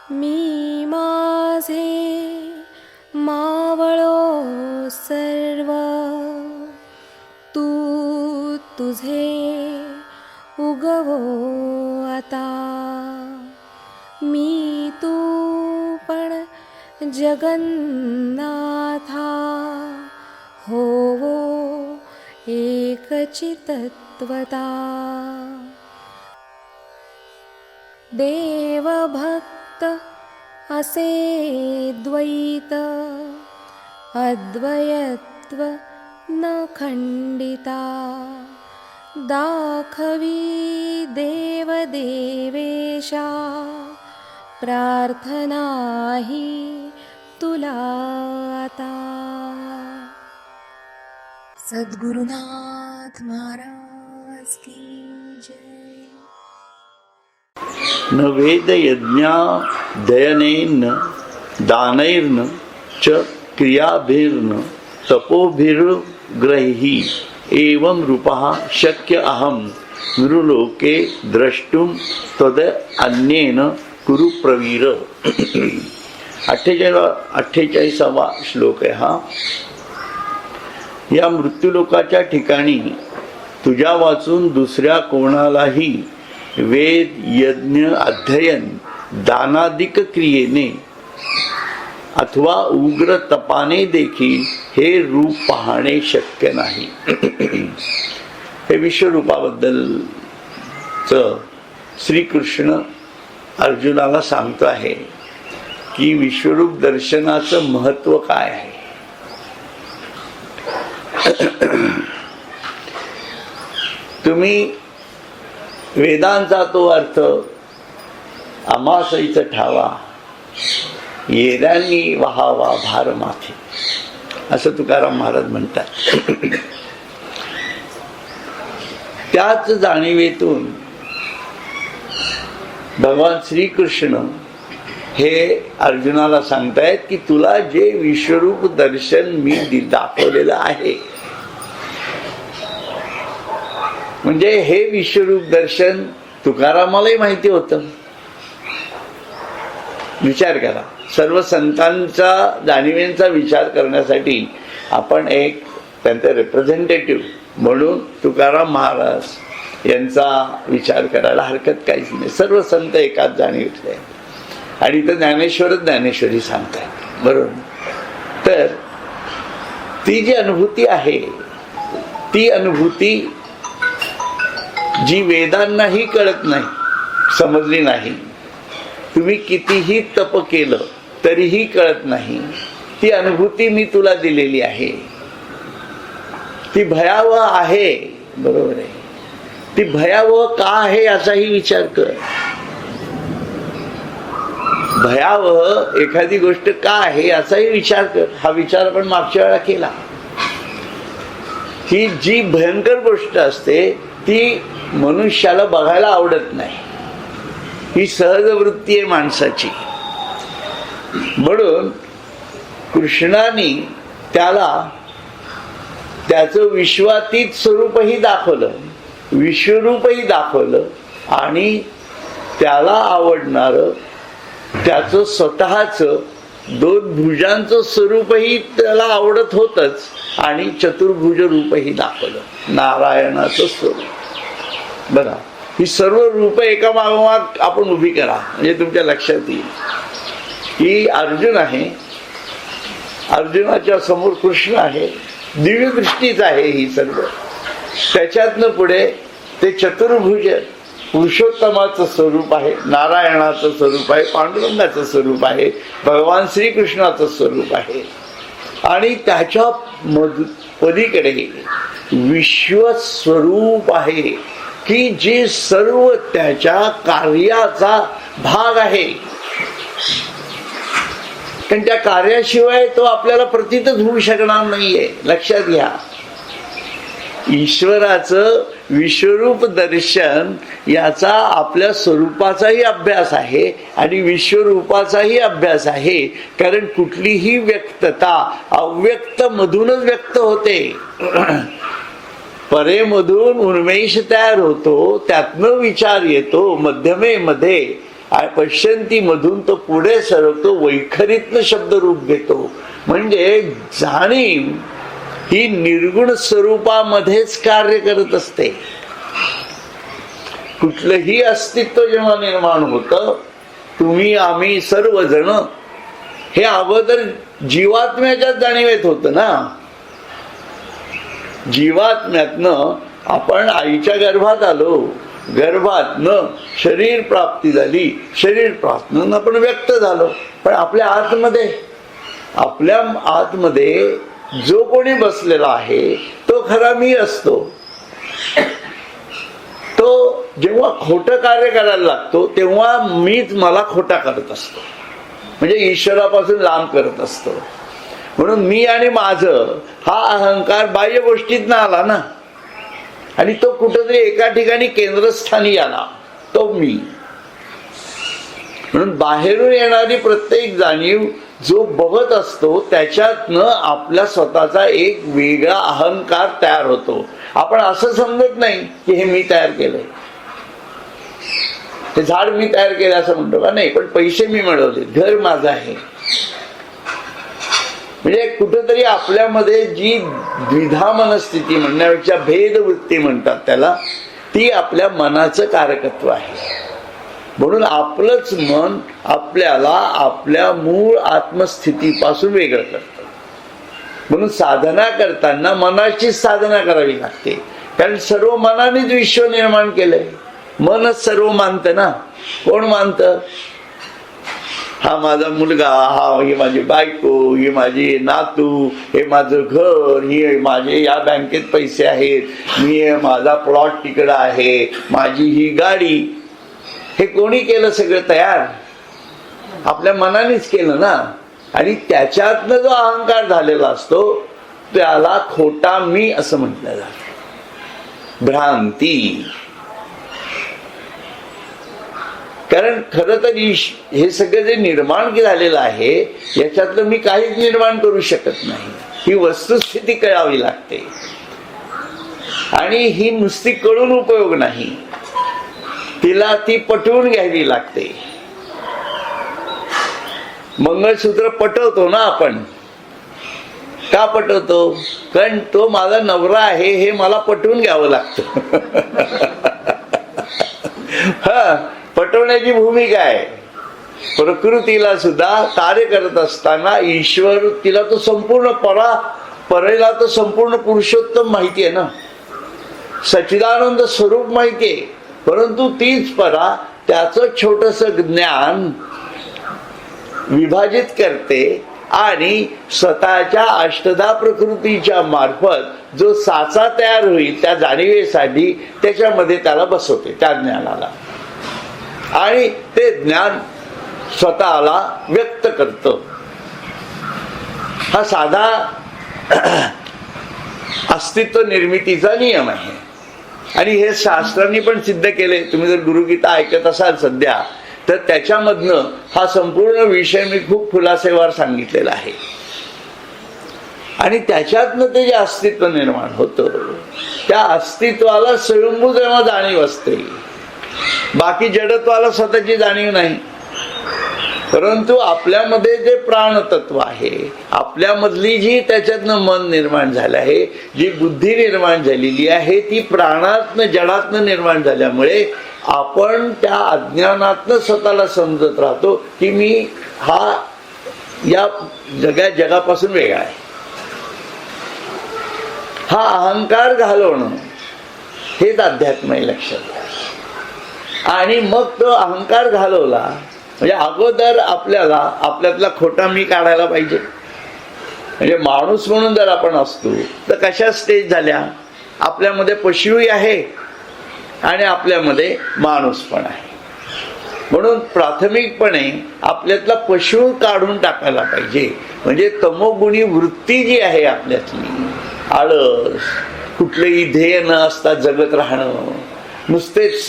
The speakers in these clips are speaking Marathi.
मी माझे मावळो सर्व, तू तुझे उगवो आता. मी तू पण जगन्नाथा, होवो एकचितत्वता. देवभक्त असे द्वैत, अद्वयत्व न खंडिता. दाखवी देवदेवेशा, प्रार्थना ही तुला आता. सद्गुरुनाथ महाराज की जय. न वेद यज्ञा दयनेन दानैर्न च क्रियाभिर्न तपोभिर्ग्रही एवं रूपः शक्य अहं नृलोके द्रष्टुम तद अन्येन कुरु प्रवीर. 48वा श्लोक आहे हा. या मृत्यूलोकाच्या ठिकाणी तुझ्या वाचून दुसऱ्या कोणालाही वेद यज्ञ अध्ययन दानादिक क्रियेने अथवा उग्र तपाने देखील हे रूप पाहणे शक्य नाही. हे विश्वरूपाबद्दलच श्रीकृष्ण अर्जुनाला सांगतो आहे की विश्वरूप दर्शनाचं महत्व काय आहे. तुम्ही वेदांचा तो अर्थ आमासईच ठावा, येद्यांनी वहावा भार माथे, असं तुकाराम महाराज म्हणतात. त्याच जाणीवेतून भगवान श्रीकृष्ण हे अर्जुनाला सांगतायत की तुला जे विश्वरूप दर्शन मी दाखवलेलं आहे, म्हणजे हे विश्वरूप दर्शन तुकारामालाही माहिती होतं. विचार करा, सर्व संतांचा जाणीवेंचा विचार करण्यासाठी आपण एक त्यांचे रिप्रेझेंटेटिव्ह म्हणून तुकाराम महाराज यांचा विचार करायला हरकत काहीच नाही. सर्व संत एकाच जाणीवेतले आणि इथं ज्ञानेश्वरच ज्ञानेश्वरी सांगतायत, बरोबर. तर ती जी अनुभूती आहे, ती अनुभूती जी वेदांनाही कळत नाही, समजली नाही, तुम्ही कितीही तप केलं तरीही कळत नाही, ती अनुभूती मी तुला दिलेली आहे. ती भयावह आहे, बरोबर आहे. ती भयावह का आहे याचाही विचार कर. भयावह एखादी गोष्ट का आहे याचाही विचार कर. हा विचार आपण मागच्या वेळा केला. ही जी भयंकर गोष्ट असते ती मनुष्याला बघायला आवडत नाही. ही सहज वृत्ती आहे माणसाची. म्हणून कृष्णाने त्याला त्याचं विश्वातीत स्वरूपही दाखवलं, विश्वरूपही दाखवलं आणि त्याला आवडणारं त्याचं स्वतःचं 2 भुजांचं स्वरूपही त्याला आवडत होतच आणि चतुर्भुज रूपही दाखवलं, नारायणाचं स्वरूप. बघा, ही सर्व रूप एका मागोमाग आपण उभी करा म्हणजे तुमच्या लक्षात येईल की अर्जुन आहे, अर्जुनाच्या समोर कृष्ण आहे, दिव्य दृष्टीच आहे ही सर्व. त्याच्यातनं पुढे ते चतुर्भुज पुरुषोत्तमाचं स्वरूप आहे, नारायणाचं स्वरूप आहे, पांडुरंगाचं स्वरूप आहे, भगवान श्रीकृष्णाचं स्वरूप आहे आणि त्याच्या पलीकडे विश्वस्वरूप आहे की जे सर्व त्याच्या कार्याचा भाग आहे. कारण त्या कार्याशिवाय तो आपल्याला प्रतीतच होऊ शकणार नाहीये. लक्षात घ्या, ईश्वराचं विश्वरूप दर्शन याचा आपल्या स्वरूपाचाही अभ्यास आहे आणि विश्वरूपाचाही अभ्यास आहे. कारण कुठलीही व्यक्तता अव्यक्त मधूनच व्यक्त होते. परेमधून उन्मेष तयार होतो, त्यातनं विचार येतो, मध्यमेमध्ये पश्यंती मधून तो पुढे सरकतो, वैखरीतनं शब्दरूप घेतो. म्हणजे जाणीव ही निर्गुण स्वरूपामध्येच कार्य करत असते. कुठलंही अस्तित्व जेव्हा निर्माण होतं, तुम्ही आम्ही सर्वजण, हे अगोदर जीवात्म्याच्याच जाणीवेत होतं ना. जीवात्म्यातनं आपण आईच्या गर्भात आलो, गर्भातनं शरीर प्राप्ती झाली, शरीर प्राप्तीनं आपण व्यक्त झालो. पण आपल्या आतमध्ये जो कोणी बसलेला आहे तो खरा मी असतो. तो जेव्हा खोटं कार्य करायला लागतो तेव्हा मीच मला खोटा करत असतो, म्हणजे ईश्वरापासून लांब करत असतो. म्हणून मी आणि माझं हा अहंकार बाह्य गोष्टीतनं आला ना, आणि तो कुठेतरी एका ठिकाणी केंद्रस्थानी आला, तो मी. म्हणून बाहेरून येणारी प्रत्येक जाणीव जो बघत असतो त्याच्यातनं आपल्या स्वतःचा एक वेगळा अहंकार तयार होतो. आपण असं समजत नाही की हे मी तयार केलंय, ते झाड मी तयार केलं असं म्हणतो का, नाही, पण पैसे मी मिळवले, घर माझं आहे. म्हणजे कुठेतरी आपल्यामध्ये जी द्विधा मनस्थिती म्हणण्यापेक्षा भेदवृत्ती म्हणतात त्याला, ती आपल्या मनाचं कारकत्व आहे. म्हणून आपलंच मन आपल्याला आपल्या मूळ आत्मस्थितीपासून वेगळं करतं. म्हणून साधना करताना मनाची साधना करावी लागते, कारण सर्व मनानेच विश्व निर्माण केलंय. मनच सर्व मानतं ना. कोण मानतं? हा माझा मुलगा, ही माझी बायको, ही माझी नातू, हे माझं घर, ही माझे या बँकेत पैसे आहेत, मी माझा प्लॉट तिकडं आहे, माझी ही गाडी. हे कोणी केलं सगळं तयार? आपल्या मनानेच केलं ना. आणि त्याच्यातनं जो अहंकार झालेला असतो त्याला खोटा मी असं म्हटलं जातं, भ्रांती. कारण खरं तर हे सगळं जे निर्माण झालेलं आहे याच्यातलं मी काहीच निर्माण करू शकत नाही. ही वस्तुस्थिती कळावी लागते, आणि ही नुसती कळून उपयोग नाही, तिला ती पटवून घ्यावी लागते. मंगळसूत्र पटवतो ना आपण, का पटवतो? कारण तो माझा नवरा आहे हे मला पटवून घ्यावं लागतं. हा, पटवण्याची भूमिका आहे. प्रकृतीला सुद्धा कार्य करत असताना ईश्वर, तिला तो संपूर्ण परेला तो संपूर्ण पुरुषोत्तम माहिती आहे ना, सच्चिदानंद स्वरूप माहिती आहे. परंतु तीच परा त्याचं छोटस ज्ञान विभाजित करते आणि स्वतःच्या अष्टधा प्रकृतीच्या मार्फत जो साचा तयार होईल त्या जाणीवेसाठी त्याच्यामध्ये त्याला बसवते, त्या ज्ञानाला, आणि ते ज्ञान स्वतःला व्यक्त करतं. हा साधा अस्तित्व निर्मितीचा नियम आहे, आणि हे शास्त्रांनी पण सिद्ध केले. तुम्ही जर गुरुगीता ऐकत असाल सध्या, तर त्याच्यामधनं हा संपूर्ण विषय मी खूप खुलासेवार सांगितलेला आहे. आणि त्याच्यातनं ते जे अस्तित्व निर्माण होतं, त्या अस्तित्वाला स्वयंभू जेव्हा जाणीव असते, बाकी जडत्वाला स्वतःची जाणीव नाही. परंतु आपल्यामध्ये जे प्राणतत्व आहे, आपल्यामधली जी त्याच्यातनं मन निर्माण झालं आहे, जी बुद्धी निर्माण झालेली आहे, ती प्राणातनं जडातनं निर्माण झाल्यामुळे आपण त्या अज्ञानातनं स्वतःला समजत राहतो की मी हा या जगापासून वेगळा आहे. हा अहंकार घालवणं हेच अध्यात्म आहे, लक्षात घ्या. आणि मग तो अहंकार घालवला म्हणजे अगोदर आपल्याला आपल्यातला खोटा मी काढायला पाहिजे. म्हणजे माणूस म्हणून जर आपण असतो तर कशा स्टेज झाल्या? आपल्यामध्ये पशुही आहे आणि आपल्यामध्ये माणूस पण आहे. म्हणून प्राथमिकपणे आपल्यातला पशु काढून टाकायला पाहिजे. म्हणजे तमोगुणी वृत्ती जी आहे आपल्यातली, आळस, कुठलेही ध्येय न असता जगत राहणं, नुसतेच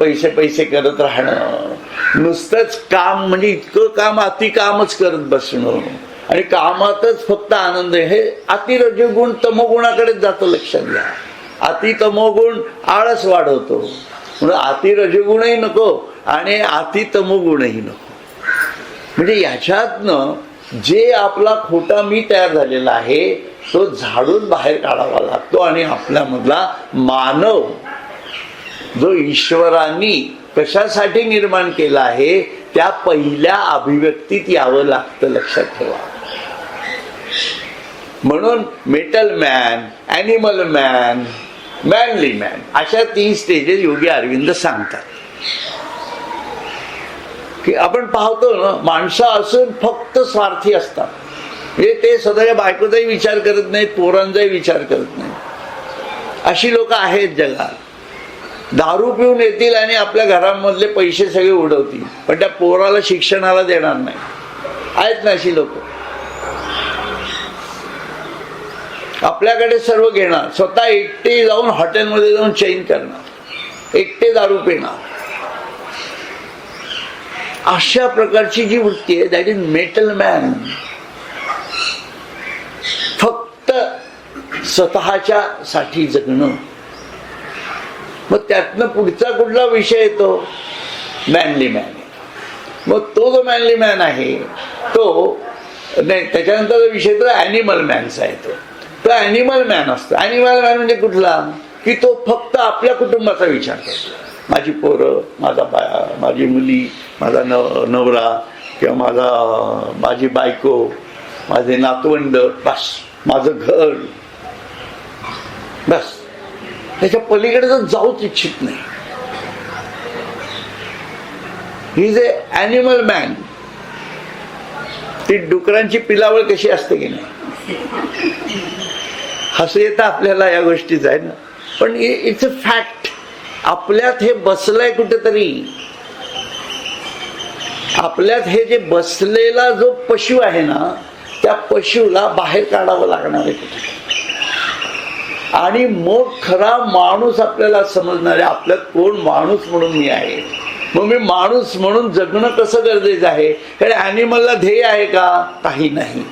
पैसे पैसे करत राहणं, नुसतंच काम, म्हणजे इतकं काम, अतिकामच करत बसणं आणि कामातच फक्त आनंद, हे अतिरजोगुण तमोगुणाकडेच जातो. लक्षात घ्या, अति तमोगुण आळस वाढवतो. म्हणून अतिरजोगुणही नको आणि अतितमोगुणही नको. म्हणजे याच्यातनं जे आपला खोटा मी तयार झालेला आहे तो झाडून बाहेर काढावा लागतो आणि आपल्यामधला मानव जो ईश्वरांनी कशासाठी निर्माण केला आहे त्या पहिल्या अभिव्यक्तीत यावं लागतं, लक्षात ठेवा. म्हणून metal man, animal man, Manley man अशा 3 स्टेजेस योगी अरविंद सांगतात. की आपण पाहतो ना, माणसं असून फक्त स्वार्थी असतात. म्हणजे ते स्वतःच्या बायकोचाही विचार करत नाहीत, पोरांचाही विचार करत नाहीत. अशी लोक आहेत जगात. दारू पिऊन येतील आणि आपल्या घरामधले पैसे सगळे उडवतील, पण त्या पोराला शिक्षणाला देणार नाही. आहेत ना अशी लोक. आपल्याकडे सर्व घेणार, स्वतः एकटे जाऊन हॉटेलमध्ये जाऊन चेंज करणार, एकटे दारू पिणार. अशा प्रकारची जी वृत्ती आहे दॅट इज मेटल मॅन. फक्त स्वतःच्या साठी जगणं. मग त्यातनं पुढचा कुठला विषय येतो? Manley man. मग तो जो मॅनली मॅन आहे तो नाही, त्याच्यानंतर विषय तो ॲनिमल मॅनचा येतो. तो ॲनिमल मॅन असतो. ॲनिमल मॅन म्हणजे कुठला? की तो फक्त आपल्या कुटुंबाचा विचार करतो. माझी पोरं, माझी मुली, माझा नवरा किंवा माझी बायको, माझे नातवंड, बस माझं घर, बस. त्याच्या पलीकडे तर जाऊच इच्छित नाही. He is a animal man. ती डुकरांची पिलावळ कशी असते की नाही. हसू येतं आपल्याला या गोष्टीच आहे ना, पण इट्स अ फॅक्ट. आपल्यात हे बसलंय कुठेतरी. आपल्यात हे जे बसलेला जो पशु आहे ना, त्या पशुला बाहेर काढावं लागणार आहे कुठे. आणि मग खरा माणूस आपल्याला समजणार आहे. आपल्यात कोण माणूस म्हणून मी आहे. मग मी माणूस म्हणून जगणं कसं गरजेचं आहे. कारण ॲनिमलला ध्येय आहे का? काही नाही.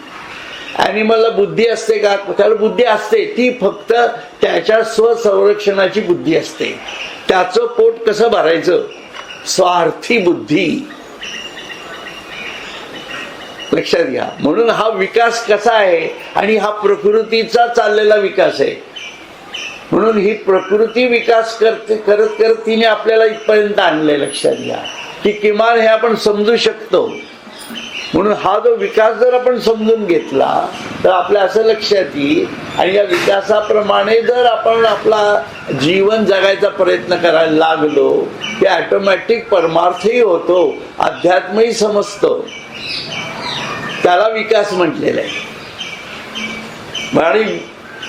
ॲनिमलला बुद्धी असते का? त्याला बुद्धी असते, ती फक्त त्याच्या स्वसंरक्षणाची बुद्धी असते. त्याचं पोट कसं भरायचं, स्वार्थी बुद्धी. लक्षात घ्या. म्हणून हा विकास कसा आहे, आणि हा प्रकृतीचा चाललेला विकास आहे. म्हणून ही प्रकृती विकास करत करत तिने आपल्याला इथपर्यंत आणले. लक्षात घ्या की किमान हे आपण समजू शकतो. म्हणून हा जो विकास जर आपण समजून घेतला तर आपल्या असं लक्षात येईल, आणि या विकासाप्रमाणे जर आपण आपला जीवन जगायचा प्रयत्न करायला लागलो की ऑटोमॅटिक परमार्थही होतो, अध्यात्मही समजतो. त्याला विकास म्हटलेला आहे. आणि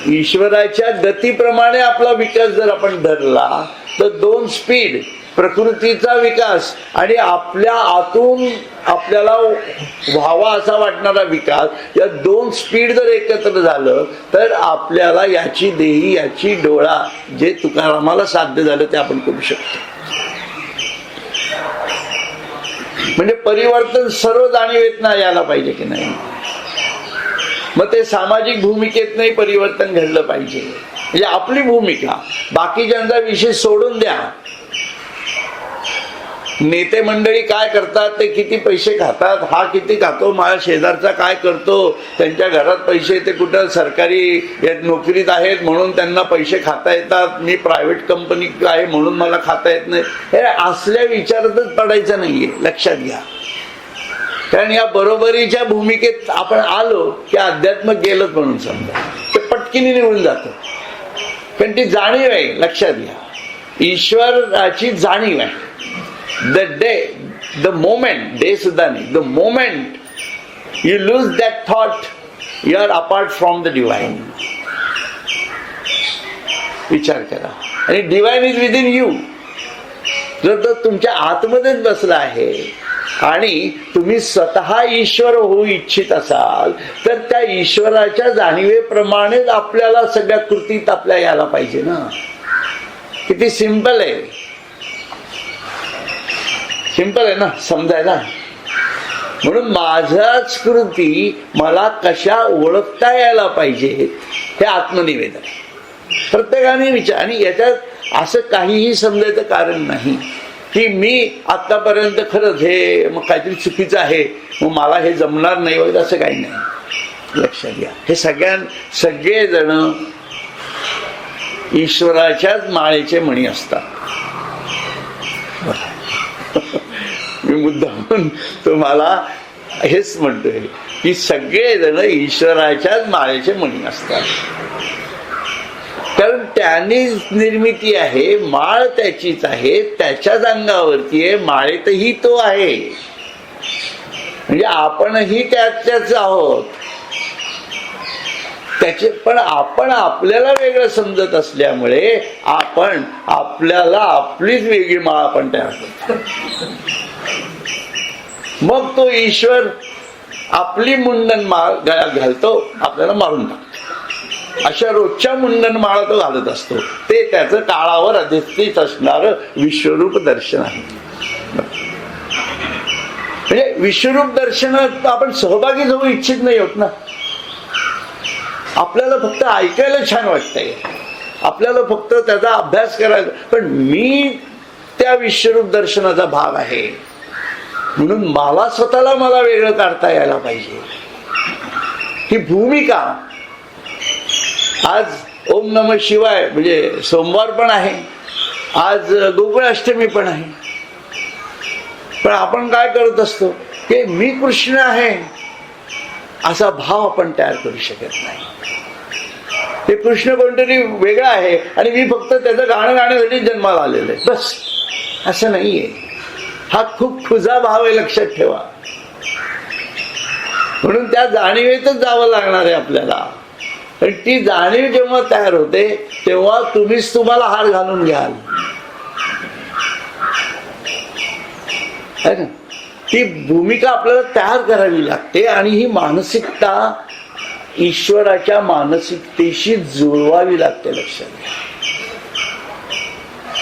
ईश्वराच्या गतीप्रमाणे आपला विकास जर आपण धरला तर 2 स्पीड, प्रकृतीचा विकास आणि आपल्या आतून आपल्याला व्हावा असा वाटणारा विकास, या 2 स्पीड जर एकत्र झालं तर आपल्याला याची देही याची डोळा जे तुकारामाला साध्य झालं ते आपण करू शकतो. म्हणजे परिवर्तन सर्व जाणीवेत ना यायला पाहिजे की नाही. मग ते सामाजिक भूमिकेत नाही परिवर्तन घडलं पाहिजे. म्हणजे आपली भूमिका, बाकीच्यांचा विषय सोडून द्या. नेते मंडळी काय करतात, ते किती पैसे खातात, हा किती खातो, माझ्या शेजारचा काय करतो, त्यांच्या घरात पैसे, ते कुठं सरकारी नोकरीत आहेत म्हणून त्यांना पैसे खाता येतात, मी प्रायव्हेट कंपनी आहे म्हणून मला खाता येत नाही, हे असल्या विचारातच पडायचं नाहीये. लक्षात घ्या. कारण या बरोबरीच्या भूमिकेत आपण आलो की अध्यात्म गेलंच म्हणून समजा, ते पटकीने निघून जातं. पण ती जाणीव आहे. लक्षात घ्या, ईश्वराची जाणीव आहे. the moment the moment you lose that thought, you are apart from the divine. विचार करा. आणि डिवाइन इज विदिन यू. जर तो तुमच्या आतमध्येच बसला आहे आणि तुम्ही स्वतः ईश्वर होऊ इच्छित असाल तर त्या ईश्वराच्या जाणीवेप्रमाणेच आपल्याला सगळ्या कृतीत आपल्या यायला पाहिजे ना. किती सिंपल आहे. सिंपल आहे ना समजायला. म्हणून माझ्याच कृती मला कशा ओळखता यायला पाहिजे हे आत्मनिवेदन प्रत्येकाने विचार. आणि याच्यात असं काहीही समजायचं कारण नाही. की मी आतापर्यंत खरंच हे मग काहीतरी चुकीचं आहे, मग मला हे जमणार नाही वगैरे असं काही नाही. लक्षात घ्या, हे सगळेजण ईश्वराच्याच माळेचे मणी असतात. मी मुद्दाम तुम्हाला हेच म्हणतोय की सगळेजण ईश्वराच्याच माळेचे मणी असतात. कारण त्यानेच निर्मिती आहे, माळ त्याचीच आहे, त्याच्याच अंगावरती आहे, माळेतही तो आहे. म्हणजे आपणही त्याच्याच आहोत त्याचे. पण आपण आपल्याला वेगळं समजत असल्यामुळे आपण आपल्याला आपलीच वेगळी माळ आपण तयार करतो. मग तो ईश्वर आपली मुंडन माळ गळ्यात घालतो, आपल्याला मारून टाकतो. अशा रोजच्या मुंडन माळा तो घालत असतो. ते त्याचं काळावर अधिष्ठित असणारं विश्वरूप दर्शन आहे. म्हणजे विश्वरूप दर्शनात आपण सहभागी होऊ इच्छित नाही होत ना. आपल्याला फक्त ऐकायला छान वाटतंय, आपल्याला फक्त त्याचा अभ्यास करायचा. पण मी त्या विश्वरूप दर्शनाचा भाग आहे म्हणून मला वेगळं काढता यायला पाहिजे. ही भूमिका. आज ओम नमः शिवाय म्हणजे सोमवार पण आहे, आज गोकुळाष्टमी पण आहे. पण आपण काय करत असतो की मी कृष्ण आहे असा भाव आपण तयार करू शकत नाही. ते कृष्ण कोणतरी वेगळा आहे आणि मी फक्त त्याचं गाणं गाण्यासाठी जन्माला आलेलं आहे, बस. असं नाहीये. हा खूप खुजा भाव आहे, लक्षात ठेवा. म्हणून त्या जाणीवेतच जावं लागणार आहे आपल्याला. आणि ती जाणीव जेव्हा तयार होते तेव्हा तुम्हीच तुम्हाला हार घालून घ्याल. ती भूमिका आपल्याला तयार करावी लागते आणि ही मानसिकता ईश्वराच्या मानसिकतेशी जुळवावी लागते, लक्षात घ्या.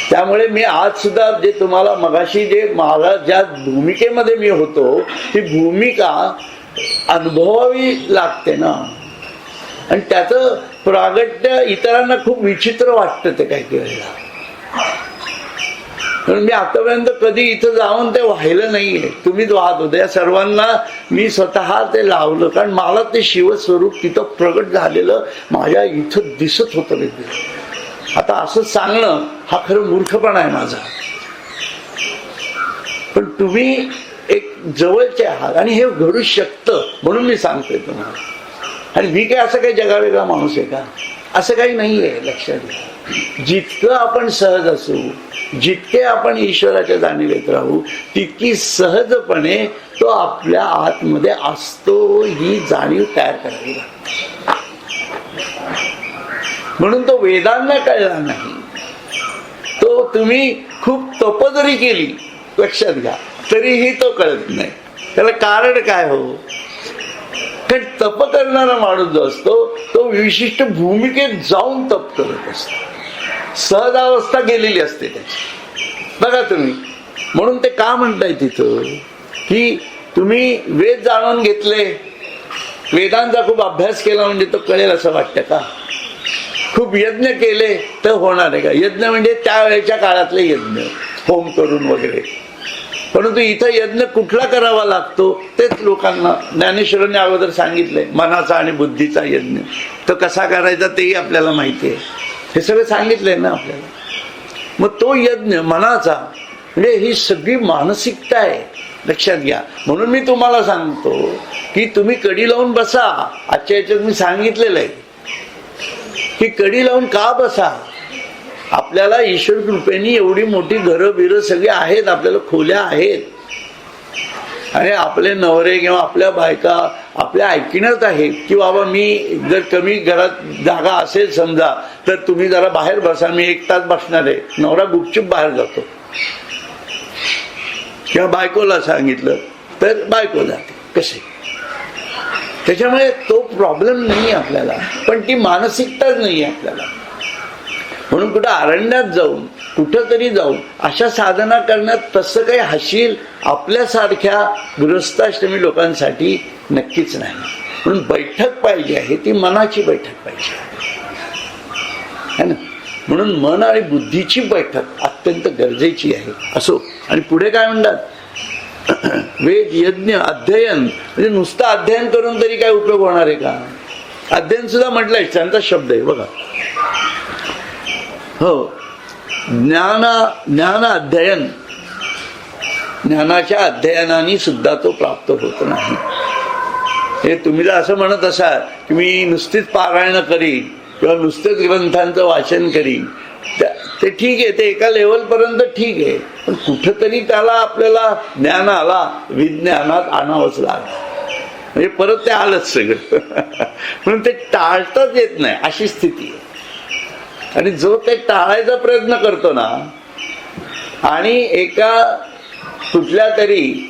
त्यामुळे मी आज सुद्धा जे तुम्हाला मगाशी जे मला ज्या भूमिकेमध्ये मी होतो ती भूमिका अनुभवावी लागते ना. आणि त्याचं प्रागट्य इतरांना खूप विचित्र वाटतं ते काही वेळेला. म्हणून मी आतापर्यंत कधी इथं जाऊन ते वाहिलं नाहीये, तुम्हीच वाहत होते. या सर्वांना मी स्वतः ते लावलं कारण मला ते शिवस्वरूप तिथं प्रगट झालेलं माझ्या इथं दिसत होतं. आता असं सांगणं हा खरं मूर्खपणा आहे माझा. पण तुम्ही एक जवळचे आहात आणि हे घडू शकतं म्हणून मी सांगतोय तुम्हाला. आणि मी काय असं काही जगावेगळा माणूस आहे का? असं काही नाहीये, लक्षात घ्या. जितकं आपण सहज असू, जितके आपण ईश्वराच्या जाणीवेत राहू, तितकी सहजपणे तो आपल्या आतमध्ये असतो ही जाणीव तयार करावी लागते. म्हणून तो वेदांना कळला नाही. तो तुम्ही खूप तप जरी केली, लक्षात घ्या, तरीही तो कळत नाही. त्याला कारण काय हो? कारण तप करणारा माणूस जो असतो तो विशिष्ट भूमिकेत जाऊन तप करत असतो. सहजावस्था गेलेली असते त्याची, बघा तुम्ही. म्हणून ते का म्हणताय तिथं की तुम्ही वेद जाणून घेतले, वेदांचा खूप अभ्यास केला म्हणजे तो कळेल असं वाटतं का? खूप यज्ञ केले तर होणार आहे का? यज्ञ म्हणजे त्यावेळेच्या काळातले यज्ञ, होम करून वगैरे. परंतु इथं यज्ञ कुठला करावा लागतो तेच लोकांना ज्ञानेश्वरांनी अगोदर सांगितलंय. मनाचा आणि बुद्धीचा यज्ञ तो कसा करायचा तेही आपल्याला माहिती आहे. हे सगळं सांगितलंय ना आपल्याला. मग तो यज्ञ मनाचा म्हणजे ही सगळी मानसिकता आहे, लक्षात घ्या. म्हणून मी तुम्हाला सांगतो की तुम्ही कडी लावून बसा. आजच्या याच्यात मी सांगितलेलं आहे की कडी लावून का बसा. आपल्याला ईश्वर कृपेने एवढी मोठी घरं बिरं सगळी आहेत, आपल्याला खोल्या आहेत आणि आपले नवरे किंवा आपल्या बायका आपल्या ऐकण्यात आहेत की बाबा मी जर कमी घरात जागा असेल समजा तर तुम्ही जरा बाहेर बसा, मी 1 तास बसणार आहे. नवरा गुपचूप बाहेर जातो किंवा बायकोला सांगितलं तर बायको जाते. कसे? त्याच्यामुळे तो प्रॉब्लेम नाही आपल्याला, पण ती मानसिकताच नाही आपल्याला. म्हणून कुठं अरण्यात जाऊन कुठंतरी जाऊन अशा साधना करण्यात तसं काही हशील आपल्यासारख्या गृहस्थाश्रमी लोकांसाठी नक्कीच नाही. म्हणून बैठक पाहिजे आहे ती मनाची बैठक पाहिजे है ना. म्हणून मन आणि बुद्धीची बैठक अत्यंत गरजेची आहे. असो. आणि पुढे काय म्हणतात, वेद यज्ञ अध्ययन, म्हणजे नुसतं अध्ययन करून तरी काय उपयोग होणार आहे का? अध्ययन सुद्धा म्हटलंय, त्यांचा शब्द आहे बघा. हो, ज्ञान अध्ययन, ज्ञानाच्या अध्ययनाने सुद्धा तो प्राप्त होत नाही. हे तुम्ही जर असं म्हणत असाल की मी नुसतीच पारायण करीन किंवा नुसतेच ग्रंथांचं वाचन करीन, ते ठीक आहे, ते एका लेवलपर्यंत ठीक आहे, पण कुठंतरी त्याला आपल्याला ज्ञानाला विज्ञानात आणावंच लागलं, म्हणजे परत ते आलंच सगळं. म्हणून ते टाळताच येत नाही अशी स्थिती आहे. आणि जो ते टाळायचा प्रयत्न करतो ना, आणि एका कुठल्या तरी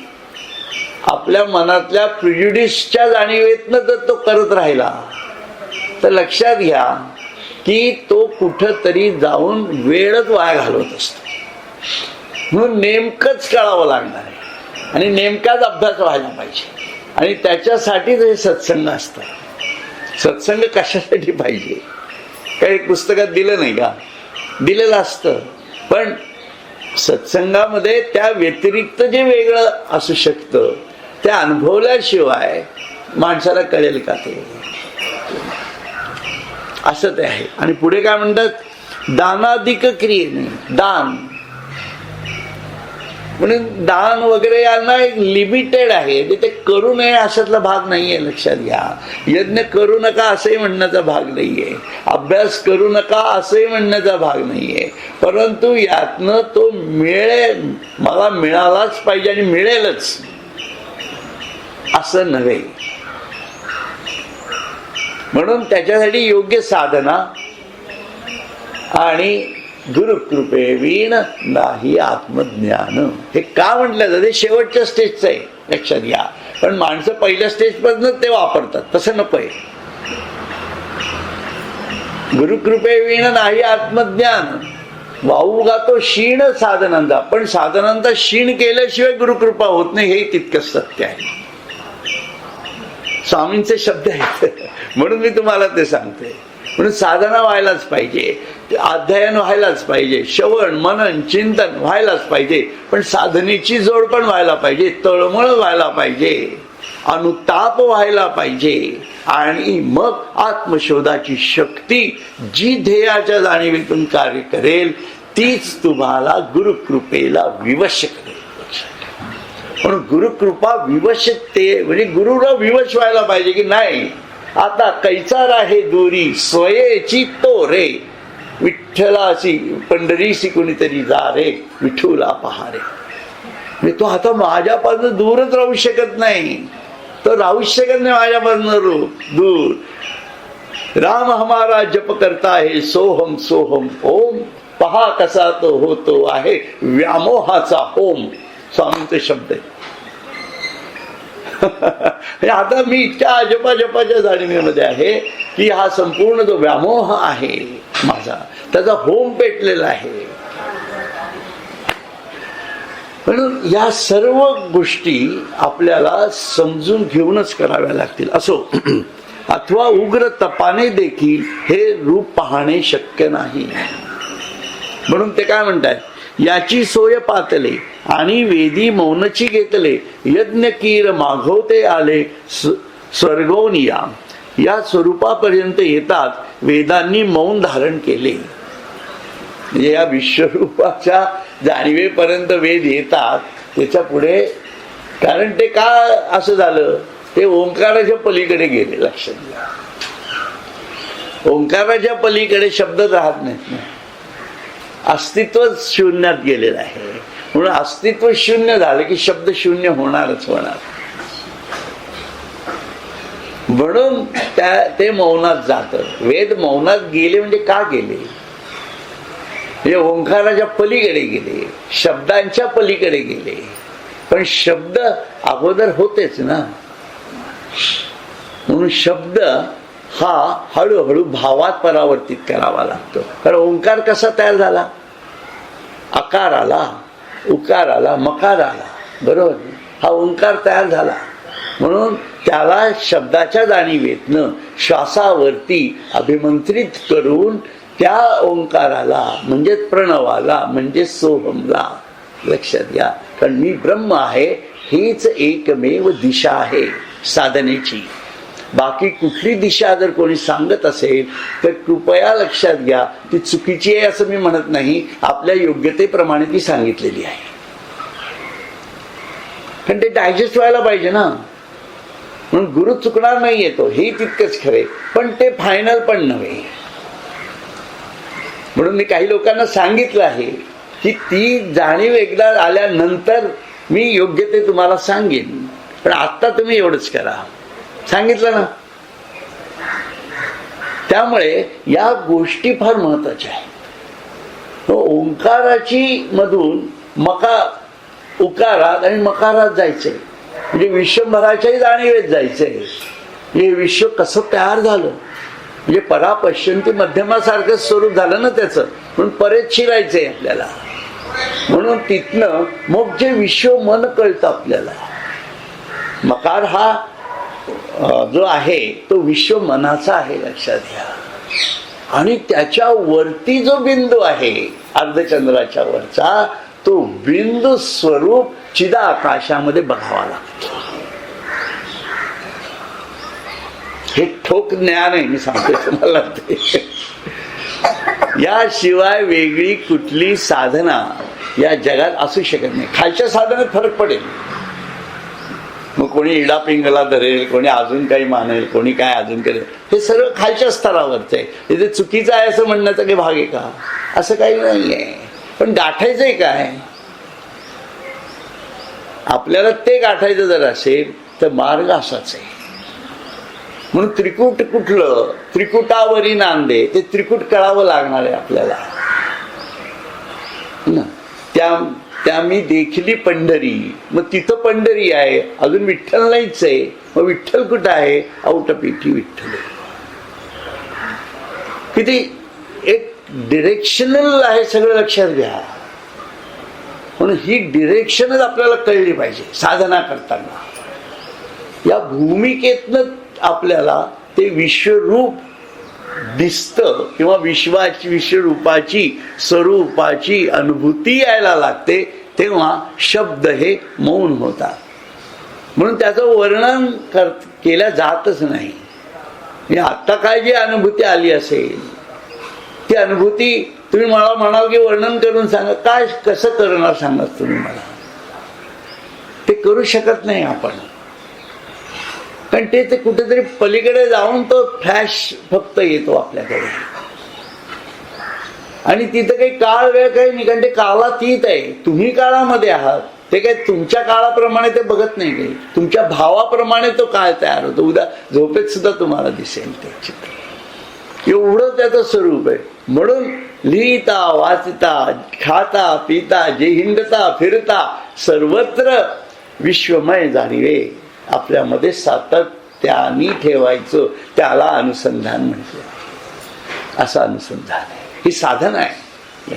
आपल्या मनातल्या प्रिज्युडिसच्या जाणीवेतनं जर तो करत राहिला तर लक्षात घ्या की तो कुठंतरी जाऊन वेळच वाया घालवत असतो. म्हणून नेमकंच कळावं लागणार आहे आणि नेमकाच अभ्यास व्हायला पाहिजे. आणि त्याच्यासाठीच हे सत्संग असतात. सत्संग कशासाठी पाहिजे? काही पुस्तकात दिलं नाही का? दिलेलं असतं, पण सत्संगामध्ये त्या व्यतिरिक्त जे वेगळं असू शकतं ते अनुभवल्याशिवाय माणसाला कळेल का ते? असं ते आहे. आणि पुढे काय म्हणतात, दानाधिक क्रियेने, दान म्हणून दान वगैरे यांना एक लिमिटेड आहे, ते करू नये अशातला भाग नाहीये, लक्षात घ्या. यज्ञ करू नका असंही म्हणण्याचा भाग नाहीये, अभ्यास करू नका असंही म्हणण्याचा भाग नाहीये, परंतु यातनं तो मला मिळालाच पाहिजे आणि मिळेलच असं नव्हे. म्हणून त्याच्यासाठी योग्य साधना आणि गुरुकृपे विण नाही आत्मज्ञान, हे का म्हटलं जातं? शेवटच्या स्टेजचं आहे, लक्षात घ्या. पण माणसं पहिल्या स्टेजपासूनच ते वापरतात, तसं नकोय. गुरुकृपे विण नाही आत्मज्ञान, वाहू गातो क्षीण साधनांचा, पण साधनांचा क्षीण केल्याशिवाय गुरुकृपा होत नाही, हे तितकंच सत्य आहे. स्वामींचे शब्द आहेत, म्हणून मी तुम्हाला ते सांगते. म्हणून साधना व्हायलाच पाहिजे, अध्ययन व्हायलाच पाहिजे, श्रवण मनन चिंतन व्हायलाच पाहिजे, पण साधनेची जोड पण व्हायला पाहिजे, तळमळ व्हायला पाहिजे, अनुताप व्हायला पाहिजे. आणि मग आत्मशोधाची शक्ती जी ध्येयाच्या जाणीवेतून कार्य करेल तीच तुम्हाला गुरुकृपेला विवश करेल. म्हणून गुरुकृपा विवशते, म्हणजे गुरुला विवश व्हायला पाहिजे की नाही, आता कैचार आहे दूरी स्वयेची तो रे, विठ्ठलाची पंढरीशी कोणीतरी जा रे, विठूला पहा रे. तो आता माझ्यापासून दूरच राहू शकत नाही, तो राहूच शकत नाही माझ्यापासून दूर. राम हमारा जप करता है सोहम सोहम ओम, पहा कसा तो होतो आहे व्यामोहाचा होम. स्वामींचे शब्द आहे. आता मी इतक्या जपाच्या जाणीवेमध्ये आहे की हा संपूर्ण जो व्यामोह आहे माझा, त्याचा होम पेटलेला आहे. म्हणून या सर्व गोष्टी आपल्याला समजून घेऊनच कराव्या लागतील. असो, अथवा उग्र तपाने देखील हे रूप पाहणे शक्य नाही. म्हणून ते काय म्हणतात, याची सोय पातले आणि वेदी मौनची घेतले, यज्ञ कीर मागवते आले स्वर्गोनिया. या स्वरूपापर्यंत येतात वेदांनी मौन धारण केले. म्हणजे या विश्वरूपाच्या जाणीवेपर्यंत वेद येतात, त्याच्या पुढे, कारण ते का असं झालं, ते ओंकाराच्या पलीकडे गेले. लक्षात घ्या, ओंकाराच्या पलीकडे शब्दच राहत नाहीत, अस्तित्वच शून्यात गेलेलं आहे. म्हणून अस्तित्व शून्य झालं की शब्द शून्य होणारच होणार. म्हणून ते मौनात जात. वेद मौनात गेले म्हणजे का गेले, म्हणजे ओंकाराच्या पलीकडे गेले, शब्दांच्या पलीकडे गेले. पण शब्द अगोदर होतेच ना, म्हणून शब्द हा हळूहळू भावात परावर्तित करावा लागतो. कारण ओंकार कसा तयार झाला, आकार आला, उकार आला, मकार आला, बरोबर, हा ओंकार तयार झाला. म्हणून त्याला शब्दाच्या जाणीवेतनं श्वासावरती अभिमंत्रित करून त्या ओंकाराला म्हणजे प्रणवाला म्हणजे सोहमला लक्षात घ्या. कारण मी ब्रह्म आहे, हीच एकमेव दिशा आहे साधनेची. बाकी कुठली दिशा जर कोणी सांगत असेल तर कृपया लक्षात घ्या, ती चुकीची आहे असं मी म्हणत नाही, आपल्या योग्यतेप्रमाणे ती सांगितलेली आहे. पण ते डायजेस्ट व्हायला पाहिजे ना, म्हणून गुरु चुकणार नाहीये तो, हे तितकंच खरे, पण ते फायनल पण नव्हे. म्हणून मी काही लोकांना सांगितलं आहे की ती जाणीव एकदा आल्यानंतर मी योग्य ते तुम्हाला सांगेन, पण आता तुम्ही एवढंच करा, सांगितलं ना. त्यामुळे या गोष्टी फार महत्वाच्या आहेत. ओंकाराची मधून उकारात आणि मकारात जायचंय, म्हणजे विश्वभराच्याही जाणीवेत जायचंय. हे विश्व कसं तयार झालं, म्हणजे परापश्यंती मध्यमासारखं स्वरूप झालं ना त्याचं, म्हणून परत शिरायचंय आपल्याला. म्हणून तिथनं मग जे विश्व मन कळतं आपल्याला. मकार हा जो आहे तो विश्व मनाचा आहे, लक्षात घ्या. आणि त्याच्या वरती जो बिंदू आहे अर्धचंद्राच्या वरचा, तो बिंदू स्वरूप चिदाकाशामध्ये बघावा लागतो. हे ठोक ज्ञान आहे, मी सांगतो तुम्हाला ते. याशिवाय वेगळी कुठली साधना या जगात असू शकत नाही. खालच्या साधनेत फरक पडेल, मग कोणी इडा पिंगला धरेल, कोणी अजून काही मानेल, कोणी काय अजून करेल, हे सर्व खालच्या स्तरावरच आहे. हे चुकीचं आहे असं म्हणण्याचा काही भाग आहे का? असं काही नाहीये. पण गाठायचंय काय आपल्याला, ते गाठायचं जर असेल तर मार्ग असाच आहे. म्हणून त्रिकूट कुठलं, त्रिकुटावरी नांदे, ते त्रिकूट कळावं लागणार आहे आपल्याला. त्या मी देखली पंढरी, मग तिथं पंढरी आहे, अजून विठ्ठल नाहीच आहे, मग विठ्ठल कुठं आहे? औटपीठी विठ्ठल. किती एक डिरेक्शनल आहे सगळं, लक्षात घ्या. म्हणून ही डिरेक्शनच आपल्याला कळली पाहिजे साधना करताना. या भूमिकेतनं आपल्याला ते विश्वरूप दिसतं किंवा विश्वरूपाची स्वरूपाची अनुभूती यायला लागते, तेव्हा शब्द हे मौन होतात. म्हणून त्याचं वर्णन केलं जातच नाही. आता काय जी अनुभूती आली असेल ती अनुभूती तुम्ही मला म्हणाल की वर्णन करून सांगा, काय कसं करणार सांगा तुम्ही मला, ते करू शकत नाही आपण. कारण ते कुठेतरी पलीकडे जाऊन तो फ्लॅश फक्त येतो आपल्याकडे, आणि तिथं काही काळ वेळ काही नाही, कारण ते काळातीत आहे. तुम्ही काळामध्ये आहात, ते काय तुमच्या काळाप्रमाणे ते बघत नाही, काही तुमच्या भावाप्रमाणे तो काळ तयार होतो. उद्या झोपेत सुद्धा तुम्हाला दिसेल ते चित्र, एवढं त्याचं स्वरूप आहे. म्हणून लिहिता वाचता खाता पिता जे हिंडता फिरता सर्वत्र विश्वमय जाणीवे आपल्यामध्ये सातत्याने ठेवायचं, त्याला अनुसंधान म्हटलं. असं अनुसंधान आहे, ही साधन आहे.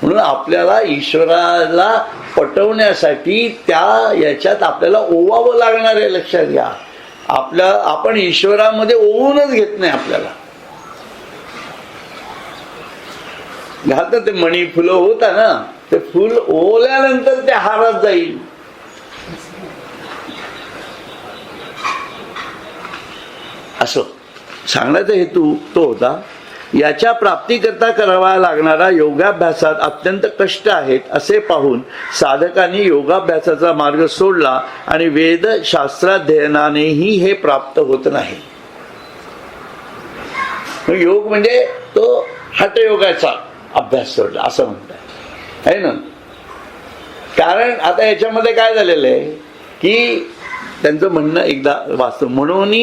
म्हणून आपल्याला ईश्वराला पटवण्यासाठी त्या याच्यात आपल्याला ओवावं लागणार आहे, लक्षात घ्या. आपण ईश्वरामध्ये ओवूनच घेत नाही आपल्याला. घालतं ते मणी फुलं होता ना, ते फुल ओवल्यानंतर ते हारात जाईल. असं सांगण्याचा हेतू तो होता. याच्या प्राप्तीकरता करावा लागणारा योगाभ्यासात अत्यंत कष्ट आहेत असे पाहून साधकांनी योगाभ्यासाचा मार्ग सोडला आणि वेदशास्त्राध्ययनानेही हे प्राप्त होत नाही. योग म्हणजे तो हठयोगाचा अभ्यास सोडला असं म्हणतात आहे ना. कारण आता याच्यामध्ये काय झालेलं आहे की त्यांचं म्हणणं एकदा वाचतो. म्हणून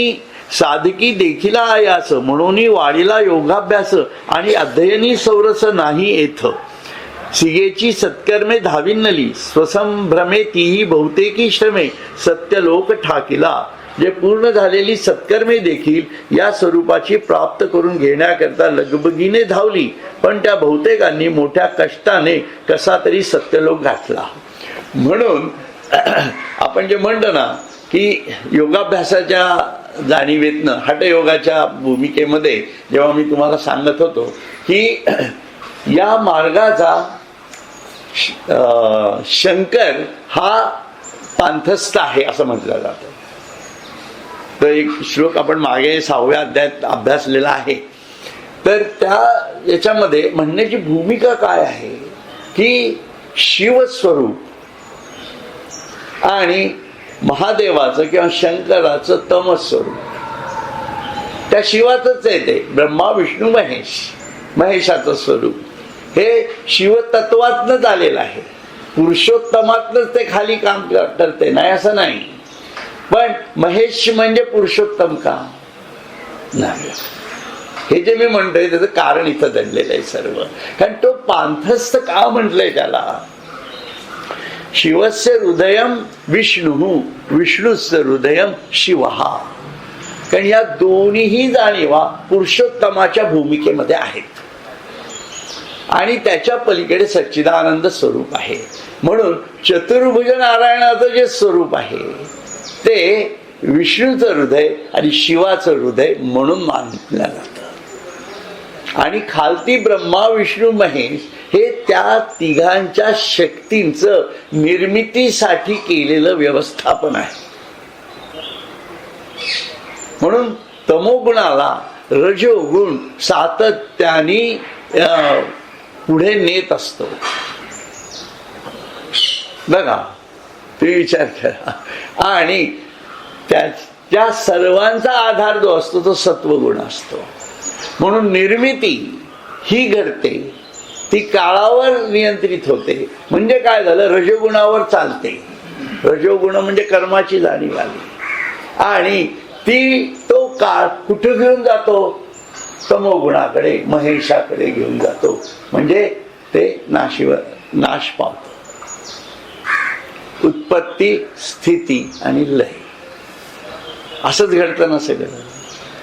साधकी देखील आयास, म्हणून वाढीला योगाभ्यास आणि अध्ययनी सौरस नाही येथ. सिगेची सत्कर्मे धाविनली स्वसंभ्रमे तीही बहुतेकी श्रमे सत्यलोक ठाकिला. जे पूर्ण झालेली सत्कर्मे देखील या स्वरूपाची प्राप्त करून घेण्याकरता लगबगीने धावली, पण त्या बहुतेकांनी मोठ्या कष्टाने कसा तरी सत्यलोक गाठला. म्हणून आपण जे म्हणतो ना की योगाभ्यासाच्या जाणीवेतनं हठयोगाच्या भूमिकेमध्ये जेव्हा मी तुम्हाला सांगत होतो की या मार्गाचा शंकर हा पांथस्थ आहे असं म्हटलं जातं. तर एक श्लोक आपण मागे 6व्या अध्यायात अभ्यासलेला आहे. तर त्या याच्यामध्ये म्हणण्याची भूमिका काय आहे की शिवस्वरूप आणि महादेवाचं किंवा शंकराचं तमस्वरूप, त्या शिवातच आहे ते. ब्रह्मा विष्णू महेश, महेशाचं स्वरूप हे शिवतत्वातनच आलेलं आहे. पुरुषोत्तमातनच ते खाली काम करते नाही असं नाही. पण महेश म्हणजे पुरुषोत्तम का नाही, हे जे मी म्हणतोय त्याचं कारण इथं दडलेलं आहे सर्व. कारण तो पांथस्थ का म्हटलंय त्याला. शिवस्य हृदयम विष्णू, विष्णूचं हृदयम शिवहा. कारण या दोन्हीही जाणीवा पुरुषोत्तमाच्या भूमिकेमध्ये आहेत आणि त्याच्या पलीकडे सच्चिदानंद स्वरूप आहे. म्हणून चतुर्भुज नारायणाचं जे स्वरूप आहे ते विष्णूचं हृदय आणि शिवाचं हृदय म्हणून मानलं जातं. आणि खालती ब्रह्मा विष्णू महेश हे त्या तिघांच्या शक्तींचं निर्मितीसाठी केलेलं व्यवस्थापन आहे. म्हणून तमोगुणाला रजोगुण सातत्याने पुढे नेत असतो. बघा तुम्ही विचार करा. आणि त्या सर्वांचा आधार जो असतो तो सत्वगुण असतो. म्हणून निर्मिती ही घडते, ती काळावर नियंत्रित होते. म्हणजे काय झालं, रजोगुणावर चालते. रजोगुण म्हणजे कर्माची जाणीव आली आणि ती तो काळ कुठे घेऊन जातो, तमोगुणाकडे महेशाकडे घेऊन जातो. म्हणजे ते नाश पावतो. उत्पत्ती स्थिती आणि लय असंच घडतं ना सगळं.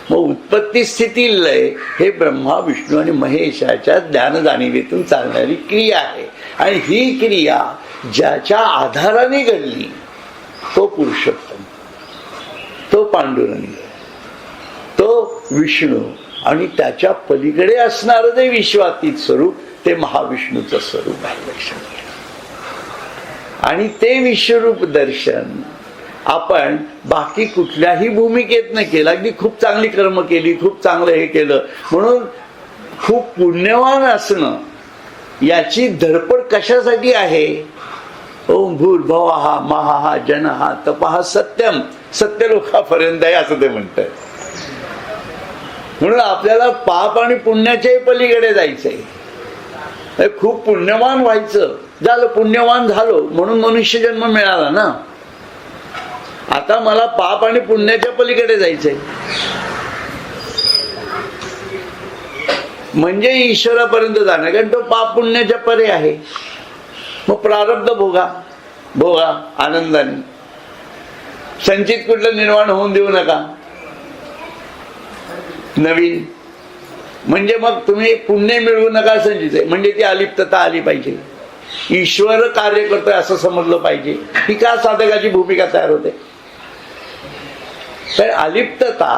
मग उत्पत्ती स्थिती लय हे ब्रह्मा विष्णू आणि महेशाच्या ज्ञान जाणीवेतून चालणारी क्रिया आहे. आणि ही क्रिया ज्याच्या आधाराने घडली तो पुरुषोत्तम, तो पांडुरंग, तो विष्णू. आणि त्याच्या पलीकडे असणारं जे विश्वातीत स्वरूप ते महाविष्णूचं स्वरूप आहे. लक्षात घ्या. आणि ते विश्वरूप दर्शन आपण बाकी कुठल्याही भूमिकेतनं केलं. अगदी खूप चांगली कर्म केली, खूप चांगलं हे केलं म्हणून खूप पुण्यवान असणं याची धडपड कशासाठी आहे. ओम भूर्भुवः महः जनः तपः सत्यम, सत्य लोकांपर्यंत आहे असं ते म्हणतात. म्हणून आपल्याला पाप आणि पुण्याच्याही पलीकडे जायचंय. खूप पुण्यवान व्हायचं. झालं, पुण्यवान झालो म्हणून मनुष्य जन्म मिळाला ना. आता मला पाप आणि पुण्याच्या पलीकडे जायचंय म्हणजे ईश्वरापर्यंत जाणार. कारण तो पाप पुण्याच्या परे आहे. मग प्रारब्ध भोगा आनंदाने. संचित कुठलं निर्माण होऊन देऊ नका नवीन. म्हणजे मग तुम्ही पुण्य मिळवू नका संचित, म्हणजे ती अलिप्तता आली पाहिजे. ईश्वर कार्य करतोय असं समजलं पाहिजे. ही का साधकाची भूमिका तयार होते. तर अलिप्तता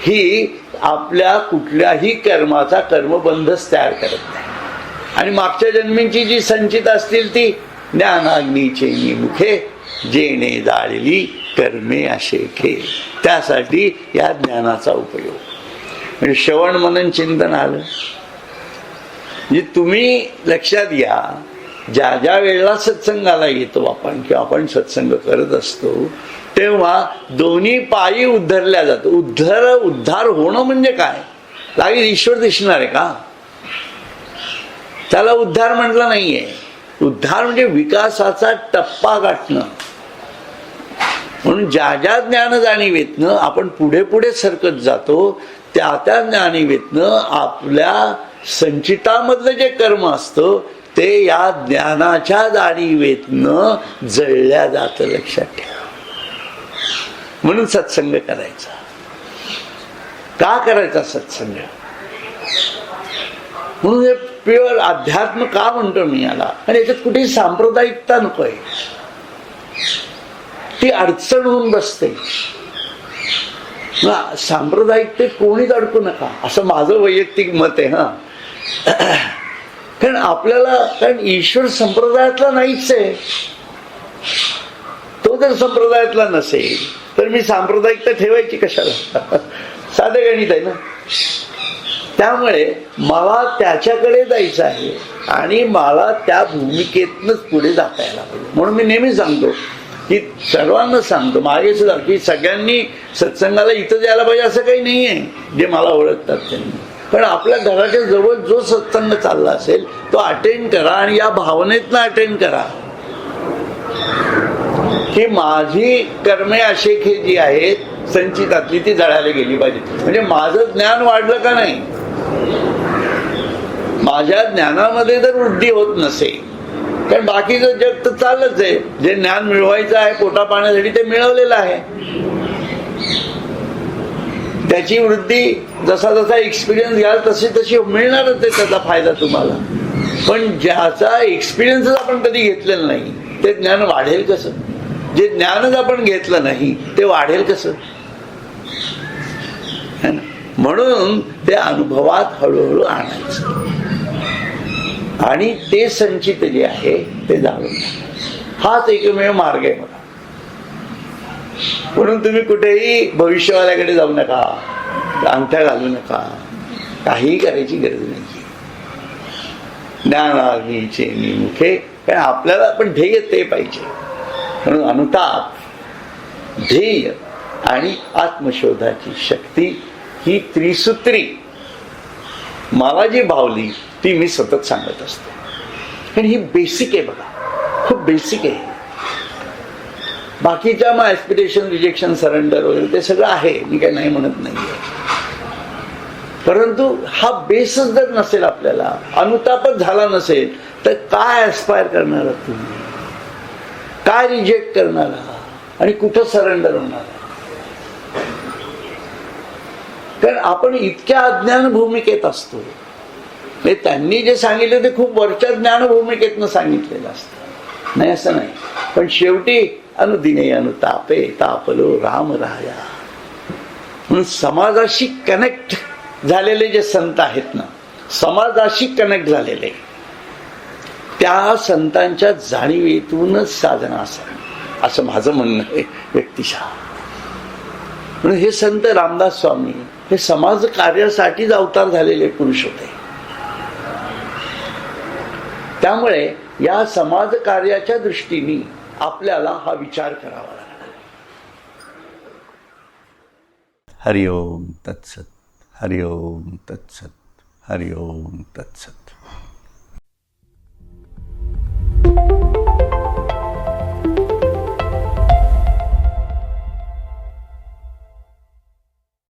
ही आपल्या कुठल्याही कर्माचा कर्मबंधच तयार करत नाही. आणि मागच्या जन्मींची जी संचित असतील ती ज्ञानाग्नीचे निमुखे जेणे जाळली कर्मे अशेखे. त्यासाठी या ज्ञानाचा उपयोग म्हणजे श्रवण मनन चिंतन आलं. म्हणजे तुम्ही लक्षात घ्या, ज्या ज्या वेळेला सत्संगाला येतो आपण किंवा आपण सत्संग करत असतो तेव्हा दोन्ही पायी उद्धरल्या जातो. उद्धार होणं म्हणजे काय, लागेल ईश्वर दिसणार आहे का, त्याला उद्धार म्हटलं नाहीये. उद्धार म्हणजे विकासाचा टप्पा गाठणं. म्हणून ज्या ज्या ज्ञान जाणीवेतनं आपण पुढे पुढे सरकत जातो त्या त्या जाणीवेतनं आपल्या संचितामधलं जे कर्म असतं ते या ज्ञानाच्या जाणीवेतनं जळल्या जातं. लक्षात ठेवा. म्हणून सत्संग करायचा. का करायचा सत्संग, म्हणून हे प्युअर अध्यात्म का म्हणतो मी याला. आणि याच्यात कुठेही सांप्रदायिकता नकोय, ती अडचण होऊन बसते. सांप्रदायिक ते कोणीच अडकू नका असं माझं वैयक्तिक मत आहे. कारण आपल्याला, कारण ईश्वर संप्रदायातला नाहीच आहे. तो जर संप्रदायातला नसेल तर मी सांप्रदायिकता ठेवायची कशाला? साधे गणित आहे ना. त्यामुळे मला त्याच्याकडे जायचं आहे आणि मला त्या भूमिकेतनंच पुढे जाता यायला पाहिजे. म्हणून मी नेहमी सांगतो की, सर्वांना सांगतो, मागे सुद्धा, की सगळ्यांनी सत्संगाला इथं यायला पाहिजे असं काही नाही आहे. जे मला ओळखतात त्यांनी, पण आपल्या घराच्या जवळ जो सत्संग चालला असेल तो अटेंड करा आणि या भावनेतनं अटेंड करा की माझी कर्मे अशेखे जी आहेत संचितातली ती जळायला गेली पाहिजे. म्हणजे माझं ज्ञान वाढलं का नाही, माझ्या ज्ञानामध्ये जर वृद्धी होत नसेल, कारण बाकीचं जग तर चाललंच आहे. जे ज्ञान मिळवायचं आहे पोटा पाण्यासाठी ते मिळवलेलं आहे. त्याची वृद्धी जसा जसा एक्सपिरियन्स घ्याल तशी तशी मिळणारच आहे त्याचा फायदा तुम्हाला. पण ज्याचा एक्सपिरियन्सच आपण कधी घेतलेला नाही ते ज्ञान वाढेल कसं? जे ज्ञानच आपण घेतलं नाही ते वाढेल कसं? म्हणून ते अनुभवात हळूहळू आणायचं आणि ते संचित जे आहे ते जाणून, हाच एकमेव मार्ग आहे बघा. म्हणून तुम्ही कुठेही भविष्यवाल्याकडे जाऊ नका, अंगठ्या घालू नका, काही करायची गरज नाही. ज्ञानाग्नीचे मुखे, कारण आपल्याला पण ध्येय ते पाहिजे. म्हणून अनुताप, ध्येय आणि आत्मशोधाची शक्ती ही त्रिसूत्री मला जी भावली ती मी सतत सांगत असतो. कारण ही बेसिक आहे बघा, खूप बेसिक आहे. बाकीच्या मग ऍस्पिरेशन, रिजेक्शन, सरेंडर वगैरे ते सगळं आहे, मी काही नाही म्हणत नाहीये. परंतु हा बेसच जर नसेल, आपल्याला अनुतापच झाला नसेल तर काय ऍस्पायर करणार आहात तुम्ही? काय रिजेक्ट करणार आहात आणि कुठं सरेंडर होणार? कारण आपण इतक्या अज्ञान भूमिकेत असतो. त्यांनी जे सांगितलं ते खूप वरच्या ज्ञान भूमिकेतनं सांगितलेलं असतं, नाही असं नाही. पण शेवटी अनुदिने अनुतापे तापलो राम राया. म्हणून समाजाशी कनेक्ट झालेले जे संत आहेत ना, समाजाशी कनेक्ट झालेले, त्या संतांच्या जाणीवेतूनच साधना असावी असं माझं म्हणणं आहे व्यक्तिशः. म्हणून हे संत रामदास स्वामी हे समाज कार्यासाठीच अवतार झालेले पुरुष होते. त्यामुळे या समाज कार्याच्या दृष्टीने आपल्याला हा विचार करावा लागला. हरिओम तत्सत, हरिओम तत्सत, हरिओम तत्सत.